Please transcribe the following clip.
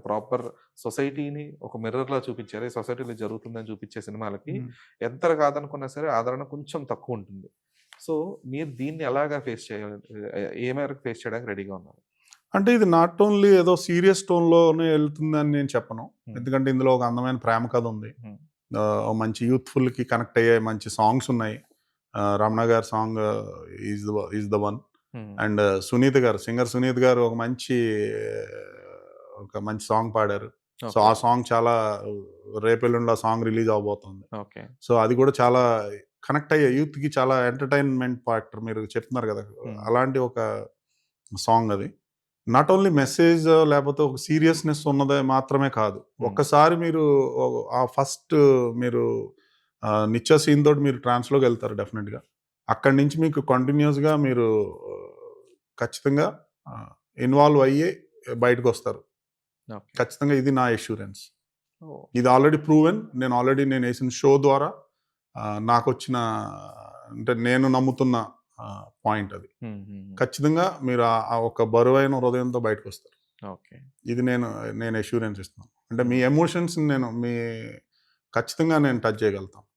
Proper సొసైటీని ఒక మిర్రర్‌లా చూపించారు. ఈ సొసైటీలో జరుగుతుందని చూపించే సినిమాలకి హ్మ్. ఎంత కాదనుకున్నా సరే ఆదరణ కొంచెం తక్కువుంటుంది. సో, మీరు దీన్ని ఎలాగా ఫేస్ చేయాలి? ఏ మేరకు ఫేస్ చేయడానికి రెడీగా ఉన్నారు? అంటే ఇది నాట్ ఓన్లీ ఏదో సీరియస్ టోన్‌లోనే ఎళ్తుందని నేను చెప్పను. హ్మ్. ఎందుకంటే ఇందులో ఒక అందమైన ప్రేమ కథ ఉంది. హ్మ్. ఓ మంచి యూత్‌ఫుల్‌కి కనెక్ట్ అయ్యే మంచి సాంగ్స్ ఉన్నాయి. రమణ గారి సాంగ్ 'ఈజ్ ద వన్' హ్మ్. అండ్ సునీత గారు, సింగర్ సునీత గారు ఒక మంచి సాంగ్ పాడారు. So, okay. ఆ సాంగ్ చాలా రేపెల్లుండి ఆ సాంగ్ రిలీజ్ అవ్వబోతుంది. ఓకే. సో, అది కూడా చాలా కనెక్ట్ అయ్యే యూత్‌కి చాలా ఎంటర్‌టైన్‌మెంట్ ఫ్యాక్టర్ మీరు చెప్తున్నారు కదా! హ్మ్. అలాంటి ఒక సాంగ్ అది. నాట్ ఓన్లీ మెసేజ్ లేపోతే ఒక సీరియస్‌నెస్ ఉన్నదే మాత్రమే కాదు. హ్మ్. ఒక్కసారి మీరు ఆ ఫస్ట్ మీరు 'నిత్య' సీన్ తోటి మీరు ట్రాన్స్‌లోకెళ్తారు డెఫినిట్‌గా. అక్కడి నుంచి మీకు కంటిన్యూయస్‌గా మీరు ఆ, ఖచ్చితంగా ఆహ్, ఇన్వాల్వ్ అయ్యి బయటకొస్తారు. ఓకే. ఖచ్చితంగా ఇది నా అష్యూరెన్స్. ఓహ్! ఇది ఆల్రెడీ ప్రూవెన్. నేనేసిన షో ద్వారా నాకొచ్చిన అంటే నేను నమ్ముతున్న పాయింట్ అది. హ్మ్. హ్మ్. ఖచ్చితంగా మీరు ఆ ఒక బరువైన హృదయంతో బయటకొస్తారు. ఓకే. ఇది నేను అష్యూరెన్స్ ఇస్తున్నాను. అంటే మీ హ్మ్. ఎమోషన్స్‌ని ఖచ్చితంగా నేను టచ్ చేయగలుగుతాను.